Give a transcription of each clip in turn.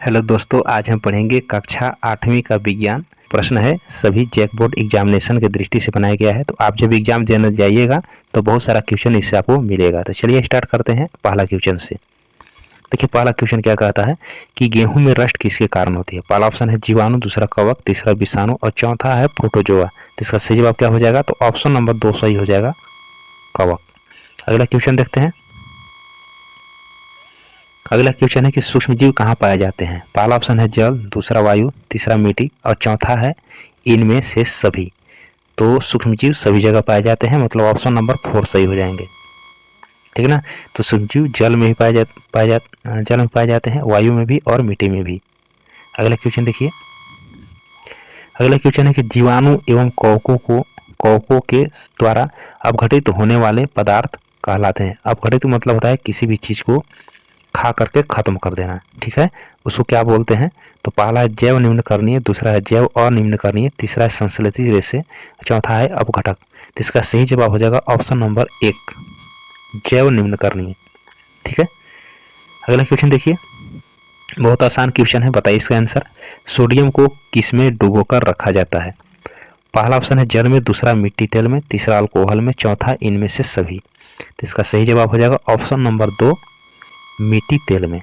Hello दोस्तों, आज हम पढ़ेंगे कक्षा 8वीं का विज्ञान। प्रश्न है सभी जैक बोर्ड एग्जामिनेशन की दृष्टि से बनाया गया है। तो आप जब एग्जाम देने जाइएगा तो बहुत सारा क्वेश्चन इससे आपको मिलेगा। तो चलिए स्टार्ट करते हैं पहला क्वेश्चन से। देखिए पहला क्वेश्चन क्या कहता है कि गेहूं में रस्ट किसके कारण होती है। पहला ऑप्शन है जीवाणु, दूसरा कवक, तीसरा विषाणु और चौथा है प्रोटोजोआ। तो इसका सही जवाब क्या हो जाएगा? तो ऑप्शन नंबर 2 सही हो जाएगा, कवक। अगला क्वेश्चन देखते हैं। अगला क्वेश्चन है कि सूक्ष्म जीव कहाँ पाए जाते हैं। पहला ऑप्शन है जल, दूसरा वायु, तीसरा मिट्टी और चौथा है इनमें से सभी। तो सूक्ष्म जीव सभी जगह पाए जाते हैं, मतलब ऑप्शन नंबर 4 सही हो जाएंगे, ठीक है ना। तो सूक्ष्म जीव जल में भी जल में पाए जाते हैं, वायु में भी और मिट्टी में भी। अगला क्वेश्चन देखिए। अगला क्वेश्चन है कि जीवाणु एवं कवकों के द्वारा अपघटित होने वाले पदार्थ कहलाते हैं। अपघटित मतलब होता है किसी भी चीज को खा करके खत्म कर देना, ठीक है, उसको क्या बोलते हैं? तो पहला है जैव निम्नकरणीय, दूसरा है जैव अनिम्नकरणीय, तीसरा है संश्लेषित रेशे, चौथा है अपघटक। तो इसका सही जवाब हो जाएगा ऑप्शन नंबर 1, जैव निम्नकरणीय, ठीक है। अगला क्वेश्चन देखिए, बहुत आसान क्वेश्चन है, बताइए इसका आंसर। सोडियम को किसमें डुबोकर रखा जाता है। पहला ऑप्शन है जल में, दूसरा मिट्टी तेल में, तीसरा अल्कोहल में, चौथा इनमें से सभी। तो इसका सही जवाब हो जाएगा ऑप्शन नंबर 2, मिट्टी तेल में,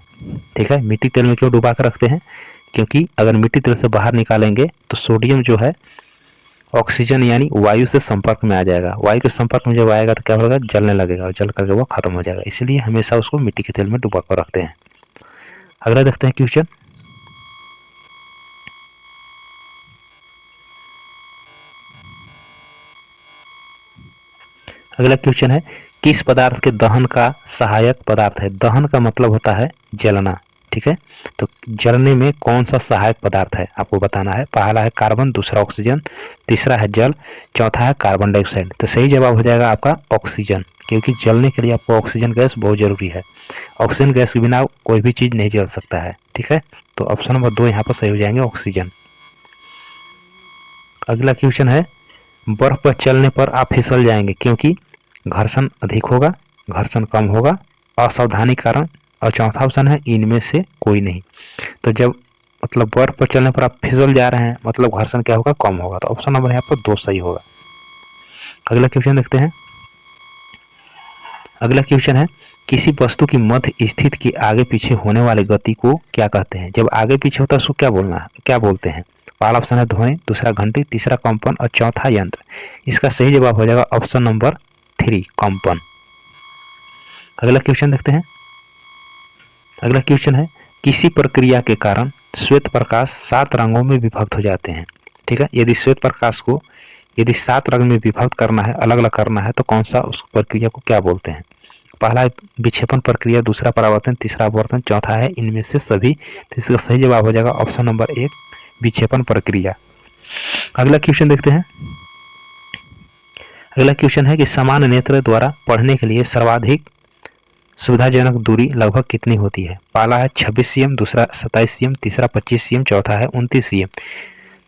ठीक है। मिट्टी तेल में क्यों डुबा कर रखते हैं? क्योंकि अगर मिट्टी तेल से बाहर निकालेंगे तो सोडियम जो है ऑक्सीजन यानी वायु से संपर्क में आ जाएगा। वायु के संपर्क में जब आएगा तो क्या होगा? जलने लगेगा और जल करके वो खत्म हो जाएगा। इसलिए हमेशा उसको मिट्टी के तेल में डुबा कर रखते हैं। अगला देखते हैं क्वेश्चन। अगला क्वेश्चन है किस पदार्थ के दहन का सहायक पदार्थ है। दहन का मतलब होता है जलना, ठीक है। तो जलने में कौन सा सहायक पदार्थ है आपको बताना है। पहला है कार्बन, दूसरा ऑक्सीजन, तीसरा है जल, चौथा है कार्बन डाइऑक्साइड। तो सही जवाब हो जाएगा आपका ऑक्सीजन, क्योंकि जलने के लिए आपको ऑक्सीजन गैस बहुत जरूरी है। ऑक्सीजन गैस के बिना कोई भी चीज नहीं जल सकता है, ठीक है। तो ऑप्शन नंबर 2 यहाँ पर सही हो जाएंगे, ऑक्सीजन। अगला क्वेश्चन है बर्फ पर चलने पर आप फिसल जाएंगे क्योंकि घर्षण अधिक होगा, घर्षण कम होगा, असावधानी कारण, और चौथा ऑप्शन है इनमें से कोई नहीं। तो जब मतलब बर्फ पर चलने पर आप फिसल जा रहे हैं, मतलब घर्षण क्या होगा? कम होगा। तो ऑप्शन नंबर यहाँ पर 2 सही होगा। अगला क्वेश्चन देखते हैं। अगला क्वेश्चन है किसी वस्तु की मध्य स्थिति के आगे पीछे होने वाली गति को क्या कहते हैं। जब आगे पीछे होता है उसको क्या बोलते हैं। पहला ऑप्शन है ध्वनि, दूसरा घंटी, तीसरा कंपन और चौथा यंत्र। इसका सही जवाब हो जाएगा ऑप्शन नंबर 3, कंपन। अगला क्वेश्चन देखते हैं। अगला क्वेश्चन है किसी प्रक्रिया के कारण श्वेत प्रकाश 7 रंगों में विभक्त हो जाते हैं, ठीक है। यदि 7 रंग में विभक्त करना है, अलग अलग करना है, तो कौन सा उस प्रक्रिया को क्या बोलते हैं। पहला है विक्षेपण प्रक्रिया, दूसरा परावर्तन, तीसरा अपवर्तन, चौथा है इनमें से सभी। तो इसका सही जवाब हो जाएगा ऑप्शन नंबर 1, विक्षेपण प्रक्रिया। अगला क्वेश्चन देखते हैं। अगला क्वेश्चन है कि समान नेत्र द्वारा पढ़ने के लिए सर्वाधिक सुविधाजनक दूरी लगभग कितनी होती है। पहला है 26 सीएम, दूसरा 27 सीएम, तीसरा 25 सीएम, चौथा है 29 सीएम।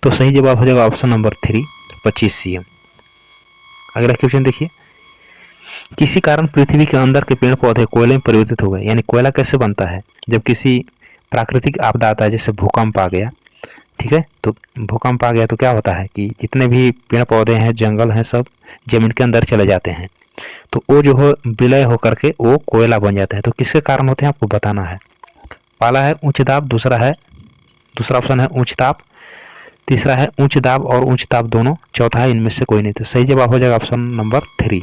तो सही जवाब हो जाएगा ऑप्शन नंबर 3, 25 सीएम। अगला क्वेश्चन देखिए, किसी कारण पृथ्वी के अंदर के पेड़ पौधे कोयले में परिवर्तित हो गए। यानी कोयला कैसे बनता है? जब किसी प्राकृतिक आपदा आता है, जैसे भूकंप आ गया, ठीक है, तो भूकंप आ गया तो क्या होता है कि जितने भी पेड़ पौधे हैं, जंगल हैं, सब जमीन के अंदर चले जाते हैं। तो वो जो है विलय होकर के वो कोयला बन जाते हैं। तो किसके कारण होते हैं आपको बताना है। पहला है उच्च दाब, दूसरा ऑप्शन है उच्च ताप, तीसरा है उच्च दाब और उच्च ताप दोनों, चौथा है इनमें से कोई नहीं। तो सही जवाब हो जाएगा ऑप्शन नंबर 3,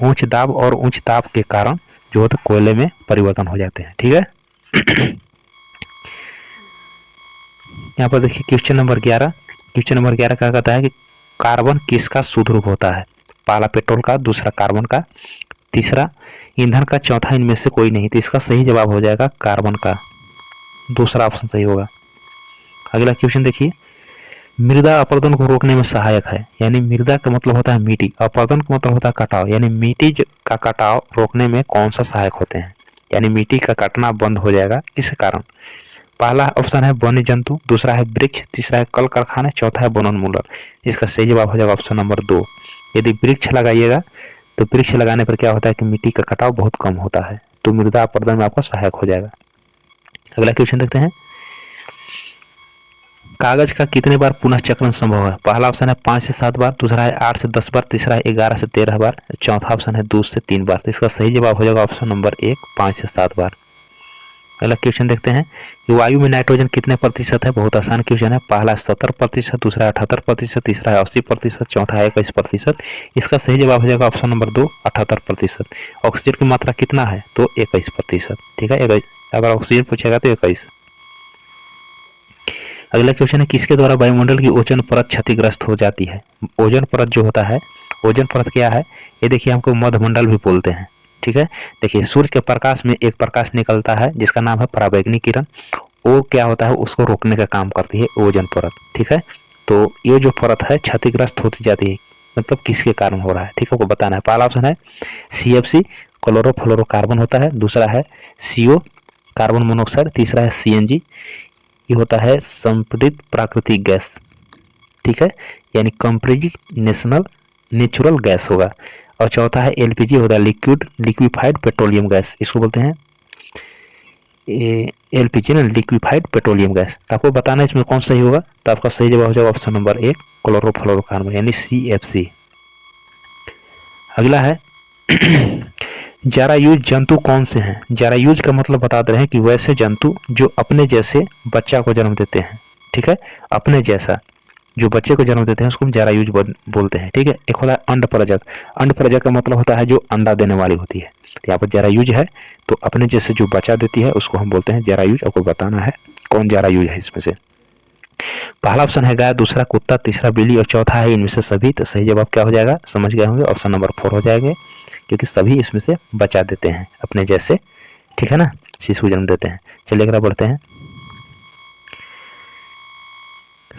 उच्च दाब और उच्च ताप के कारण जो होते कोयले में परिवर्तन हो जाते हैं, ठीक है। यहाँ पर देखिए क्वेश्चन नंबर 11। क्वेश्चन नंबर 11 क्या कहता है कि कार्बन किसका शुद्ध रूप होता है। पहला पेट्रोल का, दूसरा कार्बन का, तीसरा ईंधन का, चौथा इनमें से कोई नहीं। तो इसका सही जवाब हो जाएगा कार्बन का, दूसरा ऑप्शन सही होगा। अगला क्वेश्चन देखिए, मृदा अपरदन को रोकने में सहायक है। यानी मृदा का मतलब होता है मिट्टी, अपरदन का मतलब होता है कटाव, यानी मिट्टी का कटाव रोकने में कौन सा सहायक होते हैं। यानी मिट्टी का कटना बंद हो जाएगा किस कारण। पहला ऑप्शन है वन्य जंतु, दूसरा है वृक्ष, तीसरा है कल कारखाने, चौथा है वनोन्मूलन। इसका सही जवाब हो जाएगा ऑप्शन नंबर 2। यदि वृक्ष लगाइएगा तो वृक्ष लगाने पर क्या होता है कि मिट्टी का कटाव बहुत कम होता है, तो मृदा अपरदन में आपका सहायक हो जाएगा। अगला क्वेश्चन देखते हैं। कागज का कितने बार पुनः चक्रण संभव है? पहला ऑप्शन है 5 से 7 बार, दूसरा है 8 से 10 बार, तीसरा है 11 से 13 बार, चौथा ऑप्शन है 2 से 3 बार। तो इसका सही जवाब हो जाएगा ऑप्शन नंबर 1, 5 से 7 बार। अगला क्वेश्चन देखते हैं कि वायु में नाइट्रोजन कितने प्रतिशत है? बहुत आसान क्वेश्चन है। पहला 70%, दूसरा 78%, तीसरा है 80%, चौथा है 21%। इसका सही जवाब हो जाएगा ऑप्शन नंबर 2, 78%। ऑक्सीजन की मात्रा कितना है? तो 21%। ठीक है, अगर ऑक्सीजन पूछेगा तो 21। अगला क्वेश्चन है किसके द्वारा वायुमंडल की ओजोन परत क्षतिग्रस्त हो जाती है? ओजोन परत जो होता है, ओजोन परत क्या है? ये देखिए हमको मध्यमंडल भी बोलते हैं। ठीक है, देखिए सूर्य के प्रकाश में एक प्रकाश निकलता है जिसका नाम है पराबैंगनी किरण। वो क्या होता है, उसको रोकने का काम करती है ओजोन परत। ठीक है, तो ये जो परत है क्षतिग्रस्त होती जाती है, मतलब किसके कारण हो रहा है? ठीक है, वो बताना है। पहला ऑप्शन है CFC क्लोरोफ्लोरोकार्बन होता है, दूसरा है CO कार्बन मोनोऑक्साइड, तीसरा है CNG ये होता है संपीड़ित प्राकृतिक गैस। ठीक है, यानी कंप्रेस्ड नेचुरल गैस होगा। और चौथा है LPG होता है लिक्विफाइड पेट्रोलियम गैस, इसको बोलते हैं LPG ना, लिक्विफाइड पेट्रोलियम गैस। तो आपको बताना है इसमें कौन सही होगा। तो आपका सही जवाब हो जाएगा ऑप्शन नंबर 1 क्लोरोफ्लोरोकार्बन यानी CFC। अगला है जरायुज जंतु कौन से हैं? जरायुज का मतलब बता रहे हैं कि वैसे जंतु जो अपने जैसे बच्चा को जन्म देते हैं। ठीक है, अपने जैसा जो बच्चे को जन्म देते हैं उसको हम जरायुज बोलते हैं। ठीक है, एक होता है अंडपरजक। अंडपरजक का मतलब होता है जो अंडा देने वाली होती है। तो यहाँ पर जरायुज है तो अपने जैसे जो बच्चा देती है उसको हम बोलते हैं जरायुज। आपको बताना है कौन जरायुज है इसमें से। पहला ऑप्शन है गाय, दूसरा कुत्ता, तीसरा बिल्ली और चौथा है इनमें से सभी। तो सही जवाब क्या हो जाएगा? समझ गए होंगे, ऑप्शन नंबर 4 हो जाएगा, क्योंकि सभी इसमें से बच्चा देते हैं अपने जैसे। ठीक है ना, शिशु जन्म देते हैं। चलिए अगला बढ़ते हैं।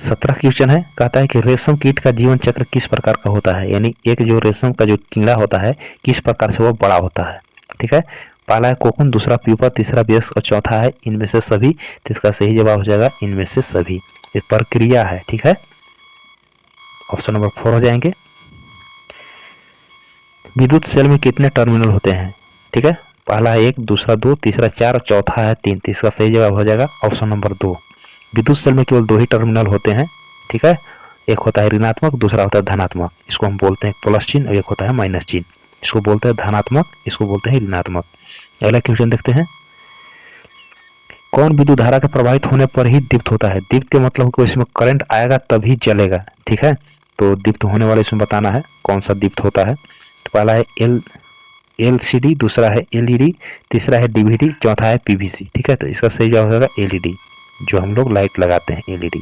17 क्वेश्चन है, कहता है कि रेशम कीट का जीवन चक्र किस प्रकार का होता है? यानी एक जो रेशम का जो कीड़ा होता है किस प्रकार से वो बड़ा होता है? ठीक है, पहला है कोकुन, दूसरा प्यूपा, तीसरा वयस्क और चौथा है इनमें से सभी। तो इसका सही जवाब हो जाएगा इनमें से सभी। ये प्रक्रिया है। ठीक है, ऑप्शन नंबर 4 हो जाएंगे। विद्युत सेल में कितने टर्मिनल होते हैं? ठीक है, पहला है 1, दूसरा 2, तीसरा 4 और चौथा है 3। तो इसका सही जवाब हो जाएगा ऑप्शन नंबर 2। विद्युत सेल में केवल 2 ही टर्मिनल होते हैं। ठीक है, एक होता है ऋणात्मक, दूसरा होता है धनात्मक, इसको हम बोलते हैं प्लस चिन्ह, और एक होता है माइनस चिन्ह, इसको बोलते हैं धनात्मक, इसको बोलते हैं ऋणात्मक। अगला क्वेश्चन देखते हैं, कौन विद्युत धारा के प्रभावित होने पर ही दीप्त होता है? दीप्त के मतलब को इसमें करंट आएगा तभी जलेगा। ठीक है, तो दीप्त होने वाले इसमें बताना है कौन सा दीप्त होता है। तो पहला है LCD, दूसरा है LED, तीसरा है DVD, चौथा है PVC। ठीक है, तो इसका सही जवाब होगा LED, जो हम लोग लाइट लगाते हैं LED।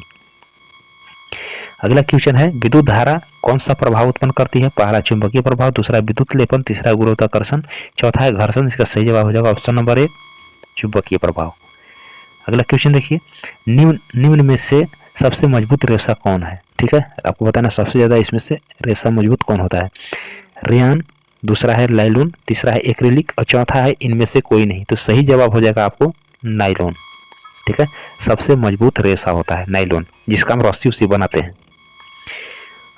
अगला क्वेश्चन है विद्युत धारा कौन सा प्रभाव उत्पन्न करती है? पहला चुंबकीय प्रभाव, दूसरा विद्युत लेपन, तीसरा गुरुत्वाकर्षण, चौथा है घर्षण। इसका सही जवाब हो जाएगा ऑप्शन नंबर 1 चुंबकीय प्रभाव। अगला क्वेश्चन देखिए, निम्न में से सबसे मजबूत रेशा कौन है? ठीक है, आपको बताना सबसे ज्यादा इसमें से रेशा मजबूत कौन होता है। रेयान, दूसरा है नायलॉन, तीसरा है एक्रिलिक और चौथा है इनमें से कोई नहीं। तो सही जवाब हो जाएगा आपको नायलॉन। ठीक है, सबसे मजबूत रेशा होता है नायलॉन, जिसका हम रस्सी उसी बनाते हैं।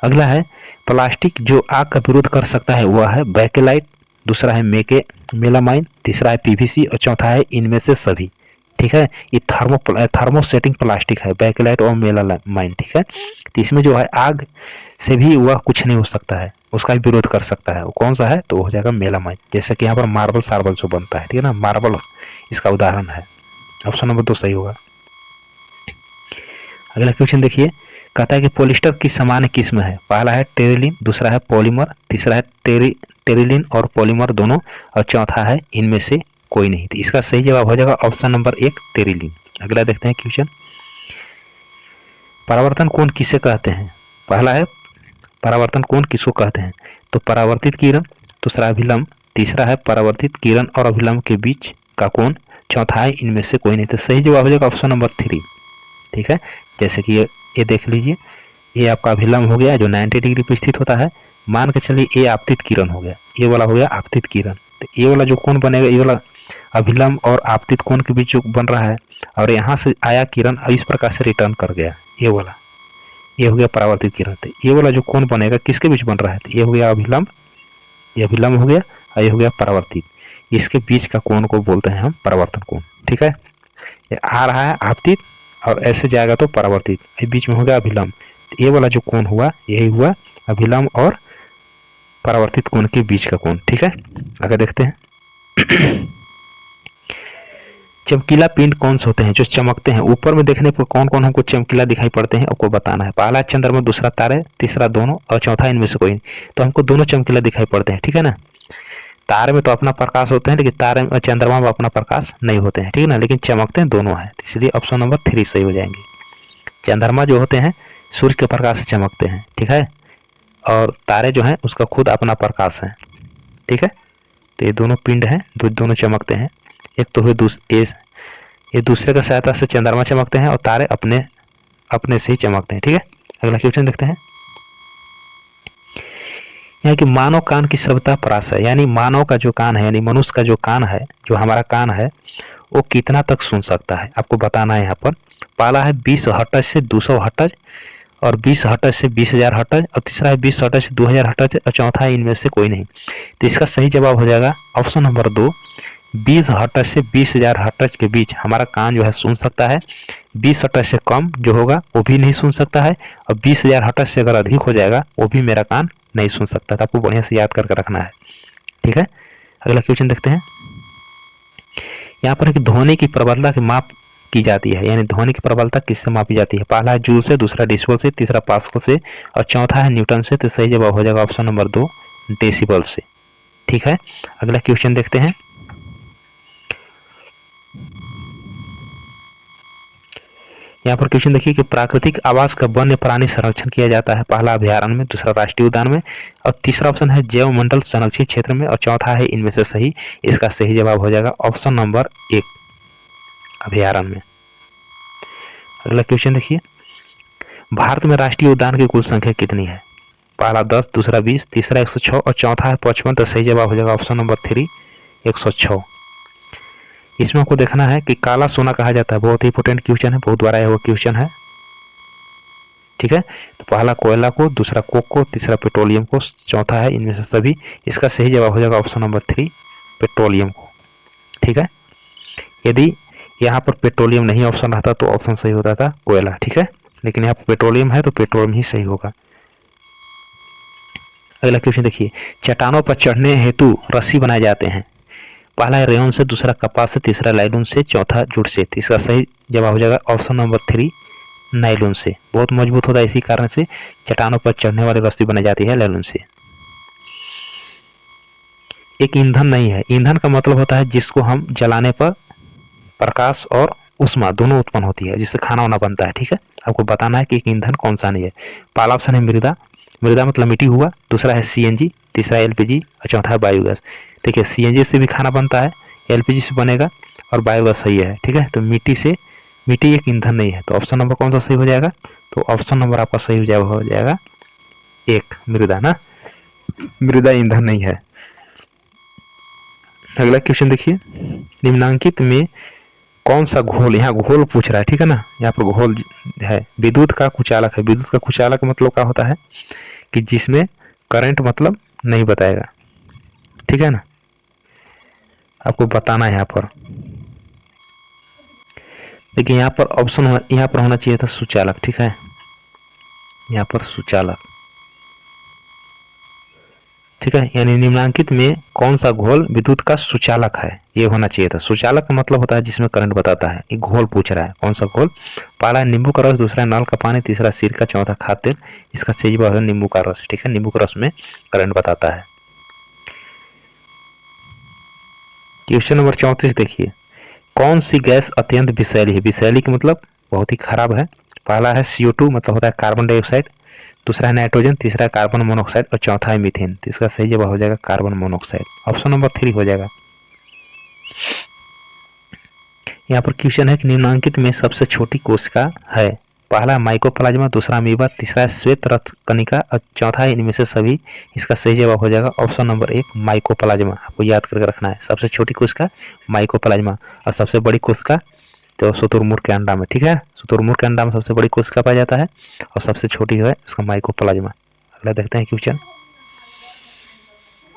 अगला है प्लास्टिक जो आग का विरोध कर सकता है, वह है बैकेलाइट, दूसरा है मेलामाइन, तीसरा है PVC और चौथा है इनमें से सभी। ठीक है, ये थर्मोसेटिंग प्लास्टिक है बैकेलाइट और मेलामाइन। ठीक है, तो इसमें जो है आग से भी वह कुछ नहीं हो सकता है, उसका भी विरोध कर सकता है। वो कौन सा है? तो हो जाएगा मेलामाइन। जैसे कि यहाँ पर मार्बल सार्बल जो बनता है, ठीक है ना, मार्बल इसका उदाहरण है। ऑप्शन नंबर 2 सही होगा। अगला क्वेश्चन देखिए, कहता है कि पॉलिस्टर की सामान्य किस्म है। पहला है टेरिलिन, दूसरा है पॉलीमर, तीसरा है टेरिलिन और पॉलीमर दोनों, और चौथा है इनमें से कोई नहीं। तो इसका सही जवाब हो जाएगा ऑप्शन नंबर 1 टेरिलिन। अगला देखते हैं क्वेश्चन, परावर्तन कोण किसे कहते हैं? पहला है परावर्तन कोण किसको कहते हैं? तो परावर्तित किरण, दूसरा अभिलंब, तीसरा है परावर्तित किरण और अभिलंब के बीच का कोण, चौथा है इनमें से कोई नहीं। तो सही जवाब हो जाएगा ऑप्शन नंबर 3। ठीक है, जैसे कि ये देख लीजिए, ये आपका अभिलंब हो गया जो 90 डिग्री पर स्थित होता है। मान के चलिए ये आपतित किरण हो गया, ये वाला हो गया आपतित किरण। तो ये वाला जो कोण बनेगा, ये वाला अभिलंब और आपतित कोण के बीच जो बन रहा है, और यहाँ से आया किरण इस प्रकार से रिटर्न कर गया, ये वाला, ये हो गया परावर्तित किरण। तो ये वाला जो कोण बनेगा किसके बीच बन रहा है? तो ये हो गया अभिलंब, ये अभिलंब हो गया और ये हो गया परावर्तित। इसके बीच का कोण को बोलते हैं हम परावर्तन कोण। ठीक है, ये आ रहा है आपतित और ऐसे जाएगा तो परावर्तित, बीच में हो गया अभिलंब। ये वाला जो कोण हुआ यही हुआ अभिलंब और परावर्तित कोण के बीच का कोण। ठीक है, आगे देखते हैं। चमकीला पिंड कौन से होते हैं जो चमकते हैं? ऊपर में देखने पर कौन कौन हमको चमकीला दिखाई पड़ते हैं आपको बताना है। पहला चंद्रमा, दूसरा तारे, तीसरा दोनों और चौथा इनमें से कोई नहीं। तो हमको दोनों चमकीला दिखाई पड़ते हैं, ठीक है ना। तारे में तो अपना प्रकाश होते हैं, लेकिन तारे में चंद्रमा में अपना प्रकाश नहीं होते हैं, ठीक है ना, लेकिन चमकते हैं दोनों है, इसलिए ऑप्शन नंबर 3 सही हो जाएंगे। चंद्रमा जो होते हैं सूर्य के प्रकाश से चमकते हैं, ठीक है, और तारे जो हैं उसका खुद अपना प्रकाश है, ठीक है। तो ये दोनों पिंड हैं, दोनों चमकते हैं। एक तो हुए ये दूसरे का सहायता से चंद्रमा चमकते हैं और तारे अपने अपने से ही चमकते हैं, ठीक है। अगला क्वेश्चन देखते हैं। यहाँ की मानव कान की सभ्यता परास है, यानी मानव का जो कान है, यानी मनुष्य का जो कान है, जो हमारा कान है, वो कितना तक सुन सकता है आपको बताना है। यहाँ पर पहला है 20 हर्ट्ज से 200 हर्ट्ज, और 20 हर्ट्ज से 20,000 हर्ट्ज, और तीसरा है 20 हर्ट्ज से 2000 हर्ट्ज, और चौथा है इनमें से कोई नहीं। तो इसका सही जवाब हो जाएगा ऑप्शन नंबर 2, 20 हर्ट्ज से 20,000 हर्ट्ज के बीच हमारा कान जो है सुन सकता है। 20 हर्ट्ज से कम जो होगा वो भी नहीं सुन सकता है, और 20,000 हर्ट्ज से अगर अधिक हो जाएगा वो भी मेरा कान नहीं सुन सकता। तो आपको बढ़िया से याद करके रखना है, ठीक है। अगला क्वेश्चन देखते हैं। यहाँ पर ध्वनि की प्रबलता की माप की जाती है, यानी ध्वनि की प्रबलता किससे मापी जाती है? पहला है जूल से, दूसरा डेसिबल से, तीसरा पास्कल से, और चौथा है न्यूटन से। तो सही जवाब हो जाएगा ऑप्शन नंबर 2, डेसिबल से, ठीक है। अगला क्वेश्चन देखते हैं। यहाँ पर क्वेश्चन देखिए कि प्राकृतिक आवास का वन्य प्राणी संरक्षण किया जाता है। पहला अभयारण्य में, दूसरा राष्ट्रीय उद्यान में, और तीसरा ऑप्शन है जैव मंडल संरक्षित क्षेत्र में, और चौथा है इनमें से सही। इसका सही जवाब हो जाएगा ऑप्शन नंबर 1, अभयारण्य में। अगला क्वेश्चन देखिए, भारत में राष्ट्रीय उद्यान की कुल संख्या कितनी है? पहला 10, दूसरा 20, तीसरा 106 और चौथा है 55। तो सही जवाब हो जाएगा ऑप्शन नंबर 3, 106। इसमें आपको देखना है कि काला सोना कहा जाता है, बहुत ही इंपोर्टेंट क्वेश्चन है, बहुत बार आया हुआ क्वेश्चन है, ठीक है। तो पहला कोयला को, दूसरा कोक को, तीसरा पेट्रोलियम को, चौथा है इनमें से सभी। इसका सही जवाब हो जाएगा ऑप्शन नंबर 3, पेट्रोलियम को, ठीक है। यदि यहाँ पर पेट्रोलियम नहीं ऑप्शन रहता तो ऑप्शन सही होता था कोयला, ठीक है, लेकिन यहाँ पर पेट्रोलियम है तो पेट्रोलियम ही सही होगा। अगला क्वेश्चन देखिए, चट्टानों पर चढ़ने हेतु रस्सी बनाए जाते हैं। पहला है रेयन से, दूसरा कपास से, तीसरा नायलॉन से, चौथा जूट से। इसका सही जवाब हो जाएगा ऑप्शन नंबर 3, नायलॉन से। बहुत मजबूत होता है, इसी कारण से चट्टानों पर चढ़ने वाली रस्सी बनाई जाती है नायलॉन से। एक ईंधन नहीं है, ईंधन का मतलब होता है जिसको हम जलाने पर प्रकाश और उष्मा दोनों उत्पन्न होती है, जिससे खाना वाना बनता है, ठीक है। आपको बताना है कि एक ईंधन कौन सा नहीं है। पहला ऑप्शन है मृदा, मृदा मतलब मिट्टी हुआ, दूसरा है सीएनजी, तीसरा एलपीजी और चौथा है बायोगैस। देखिए सीएनजी से भी खाना बनता है, एलपीजी से बनेगा, और बायोगैस सही है, ठीक है। तो मिट्टी एक ईंधन नहीं है। तो ऑप्शन नंबर कौन सा सही हो जाएगा? तो ऑप्शन नंबर आपका सही हो जाएगा 1, मृदा ना, मृदा ईंधन नहीं है। अगला क्वेश्चन देखिए, निम्नांकित में कौन सा घोल, यहाँ घोल पूछ रहा है, ठीक है ना, यहाँ पर घोल है, विद्युत का कुचालक है। विद्युत का कुचालक मतलब क्या होता है कि जिसमें करंट मतलब नहीं बताएगा, ठीक है ना, आपको बताना है यहाँ पर। देखिए यहाँ पर ऑप्शन यहाँ पर होना चाहिए था सुचालक, ठीक है, यहाँ पर सुचालक, ठीक है। यानी निम्नांकित में कौन सा घोल विद्युत का सुचालक है, ये होना चाहिए था। सुचालक का मतलब होता है जिसमें करंट बताता है। एक घोल पूछ रहा है, कौन सा घोल? पहला नींबू का रस, दूसरा नल का पानी, तीसरा सिरका, चौथा खाद्य तेल। इसका सही जवाब है नींबू का रस, ठीक है, नींबू का रस में करंट बताता है। क्वेश्चन नंबर 34 देखिए, कौन सी गैस अत्यंत विषैली है? विषैली का मतलब बहुत ही खराब है। पहला है CO2 मतलब होता है कार्बन डाइऑक्साइड, दूसरा है नाइट्रोजन, तीसरा है कार्बन मोनोऑक्साइड और चौथा है मीथेन। तो इसका सही जवाब हो जाएगा कार्बन मोनोऑक्साइड, ऑप्शन नंबर 3 हो जाएगा। यहाँ पर क्वेश्चन है कि निम्नांकित में सबसे छोटी कोशिका है। पहला माइकोप्लाज्मा, दूसरा अमीबा, तीसरा श्वेत रक्त कणिका और चौथा है इनमें से सभी। इसका सही जवाब हो जाएगा ऑप्शन नंबर 1, माइकोप्लाज्मा। आपको याद करके रखना है, सबसे छोटी कोशिका माइकोप्लाज्मा और सबसे बड़ी कोशिका तो शुतुरमुर्ग के अंडा में, ठीक है, शुतुरमुर्ग के अंडा में सबसे बड़ी कोशिका पाया जाता है और सबसे छोटी है उसका माइकोप्लाज्मा। अगला देखते हैं क्वेश्चन,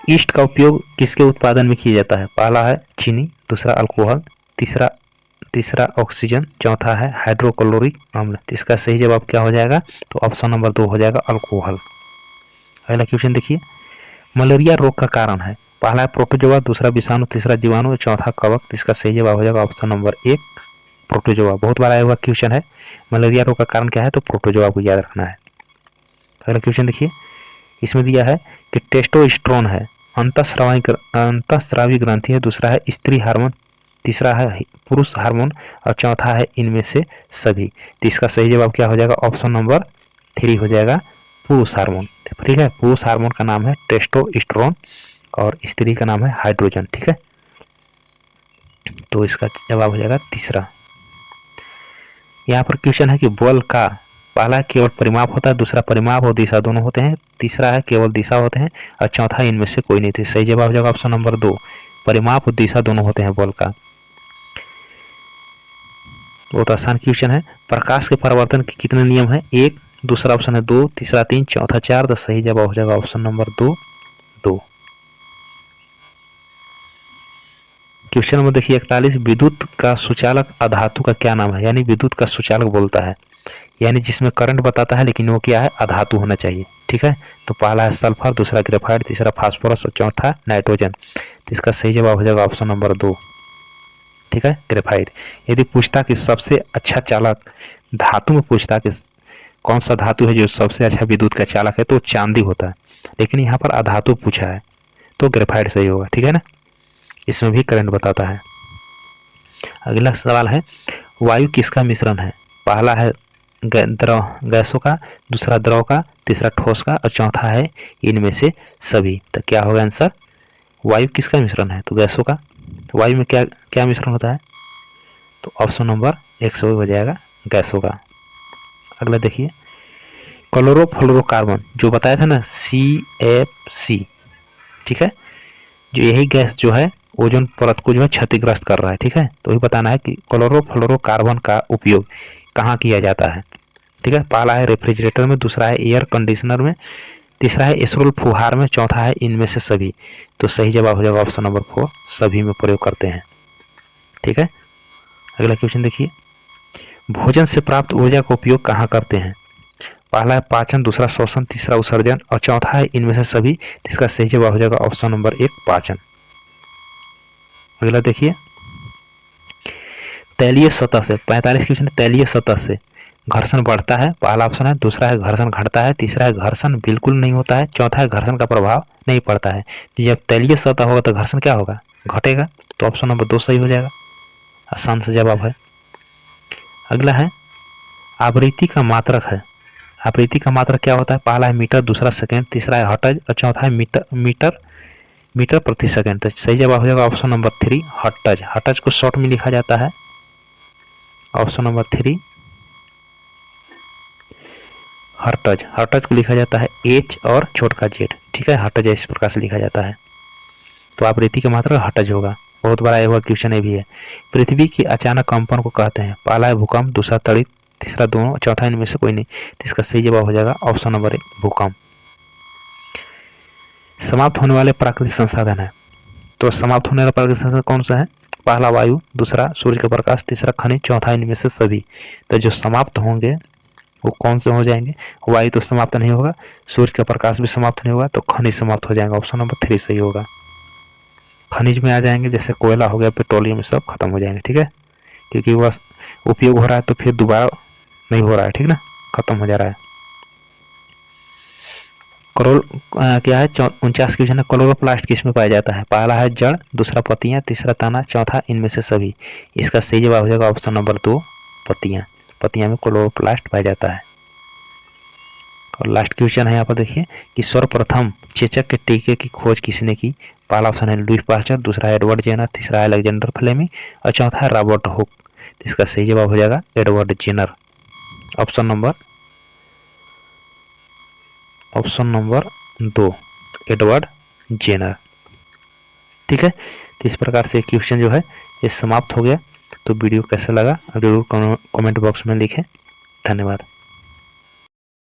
ईस्ट का उपयोग किसके उत्पादन में किया जाता है? पहला है चीनी, दूसरा अल्कोहल, तीसरा तीसरा ऑक्सीजन, चौथा है हाइड्रोक्लोरिक अम्ल। तो इसका सही जवाब क्या हो जाएगा? तो ऑप्शन नंबर 2 हो जाएगा अल्कोहल। अगला क्वेश्चन देखिए, मलेरिया रोग का कारण है, पहला है प्रोटोजोआ, दूसरा विषाणु, तीसरा जीवाणु, चौथा कवक। इसका सही जवाब हो जाएगा ऑप्शन नंबर 1 प्रोटोजोआ। बहुत बार आया हुआ क्वेश्चन है। मलेरिया रोग का कारण क्या है? तो प्रोटोजोआ को याद रखना है। अगला क्वेश्चन देखिए, इसमें दिया है कि टेस्टोस्टेरोन है, अंतःस्रावी ग्रंथि है, दूसरा है स्त्री हार्मोन, तीसरा है पुरुष हार्मोन और चौथा है इनमें से सभी। तो इसका सही जवाब क्या हो जाएगा? ऑप्शन नंबर 3 हो जाएगा पुरुष हार्मोन। ठीक है, पुरुष हार्मोन का नाम है टेस्टोस्टेरोन और स्त्री का नाम है हाइड्रोजन। ठीक है, तो इसका जवाब हो जाएगा तीसरा। यहाँ पर क्वेश्चन है कि बल का पहला केवल परिमाप होता है, दूसरा परिमाप और दिशा दोनों होते हैं, तीसरा है केवल दिशा होते हैं और चौथा इनमें से कोई नहीं थी। सही जवाब हो जाएगा ऑप्शन नंबर 2 परिमाप और दिशा दोनों होते हैं बल का। बहुत आसान क्वेश्चन है। प्रकाश के परावर्तन के कितने नियम है? 1, दूसरा ऑप्शन है 2, तीसरा 3, चौथा 4। तो सही जवाब हो जाएगा ऑप्शन नंबर 2 2। क्वेश्चन नंबर देखिए 41, विद्युत का सुचालक अधातु का क्या नाम है? यानी विद्युत का सुचालक बोलता है, यानी जिसमें करंट बताता है लेकिन वो क्या है? अधातु होना चाहिए। ठीक है, तो पहला है सल्फर, दूसरा ग्रेफाइट, तीसरा फास्फोरस और चौथा नाइट्रोजन। तो इसका सही जवाब हो जाएगा ऑप्शन नंबर 2। ठीक है, ग्रेफाइट। यदि पूछता कि सबसे अच्छा चालक धातु में पूछता कि कौन सा धातु है जो सबसे अच्छा विद्युत का चालक है, तो चांदी होता है, लेकिन यहाँ पर अधातु पूछा है तो ग्रेफाइट सही होगा। ठीक है ना, इसमें भी करंट बताता है। अगला सवाल है, वायु किसका मिश्रण है? पहला है द्रव गैसों का, दूसरा द्रव का, तीसरा ठोस का और चौथा है इनमें से सभी। तो क्या होगा आंसर? वायु किसका मिश्रण है? तो गैसों का। तो वायु में क्या क्या मिश्रण होता है? तो ऑप्शन नंबर 1 हो जाएगा गैसों का। अगला देखिए, क्लोरोफ्लोरोकार्बन जो बताया था ना CFC, ठीक है, जो यही गैस जो है ओजोन परत को जो है क्षतिग्रस्त कर रहा है। ठीक है, तो वही बताना है कि क्लोरोफ्लोरोकार्बन का उपयोग कहाँ किया जाता है। ठीक है, पहला है रेफ्रिजरेटर में, दूसरा है एयर कंडीशनर में, तीसरा है एसरोल फुहार में, चौथा है इनमें से सभी। तो सही जवाब हो जाएगा ऑप्शन नंबर 4 सभी में प्रयोग करते हैं। ठीक है, अगला क्वेश्चन देखिए, भोजन से प्राप्त ऊर्जा का उपयोग कहाँ करते हैं? पहला है पाचन, दूसरा श्वसन, तीसरा उत्सर्जन और चौथा है इनमें से सभी। इसका सही जवाब हो जाएगा ऑप्शन नंबर 1 पाचन। अगला देखिए, तैलीय सतह से 45 क्वेश्चन, तैलीय सतह से घर्षण बढ़ता है, पहला ऑप्शन है, दूसरा है घर्षण घटता है, तीसरा है घर्षण बिल्कुल नहीं होता है, चौथा है घर्षण का प्रभाव नहीं पड़ता है। जब तैलीय सतह होगा तो घर्षण क्या होगा? घटेगा। तो ऑप्शन नंबर 2 सही हो जाएगा, आसान से जवाब है। अगला है आवृत्ति का मात्रक है, आवृत्ति का मात्रक क्या होता है? पहला है मीटर, दूसरा सेकंड, तीसरा है हर्ट्ज और चौथा है मीटर प्रति सेकंड। तो सही जवाब हो जाएगा ऑप्शन नंबर 3 हर्ट्ज। हर्ट्ज को शॉर्ट में लिखा जाता है, ऑप्शन नंबर 3 हर्ट्ज। हर्ट्ज को लिखा जाता है H और छोट का Z। ठीक है, हर्ट्ज इस प्रकार से लिखा जाता है। तो आवृत्ति का मात्रक हर्ट्ज होगा। बहुत बड़ा हुआ क्वेश्चन ये भी है। पृथ्वी के अचानक कंपन को कहते हैं, पहला है भूकंप, दूसरा तड़ित, तीसरा दोनों, चौथा इनमें से कोई नहीं। तो इसका सही जवाब हो जाएगा ऑप्शन नंबर 1 भूकंप। समाप्त होने वाले प्राकृतिक संसाधन है, तो समाप्त होने वाला प्राकृतिक संसाधन कौन सा है? पहला वायु, दूसरा सूर्य का प्रकाश, तीसरा खनिज, चौथा इनमें से सभी। तो जो समाप्त होंगे वो कौन से हो जाएंगे? वायु तो समाप्त नहीं होगा, सूर्य का प्रकाश भी समाप्त नहीं होगा, तो खनिज समाप्त हो जाएगा। ऑप्शन नंबर 3 सही होगा। खनिज में आ जाएंगे जैसे कोयला हो गया, पेट्रोलियम, सब खत्म हो जाएंगे। ठीक है, क्योंकि वह उपयोग हो रहा है तो फिर दोबारा नहीं हो रहा है। ठीक ना, खत्म हो जा रहा है। क्या है 49 क्वेश्चन है, क्लोरोप्लास्ट किस में पाया जाता है? पहला है जड़, दूसरा पत्तियां, तीसरा तना, चौथा इनमें से सभी। इसका सही जवाब हो जाएगा ऑप्शन नंबर 2 पत्तियां। पत्तियां में क्लोरोप्लास्ट पाया जाता है। और लास्ट क्वेश्चन है यहाँ पर देखिए कि सर्वप्रथम चेचक के टीके की खोज किसने की? पहला ऑप्शन है लुई पास्चर, दूसरा है एडवर्ड जेनर, तीसरा है अलेक्जेंडर फ्लेमिंग और चौथा है रॉबर्ट हुक। इसका सही जवाब हो जाएगा Edward Jenner, option number 2 Edward Jenner. ठीक है, तो इस प्रकार से क्वेश्चन जो है ये समाप्त हो गया। तो वीडियो कैसा लगा जरूर कमेंट बॉक्स में लिखें। धन्यवाद।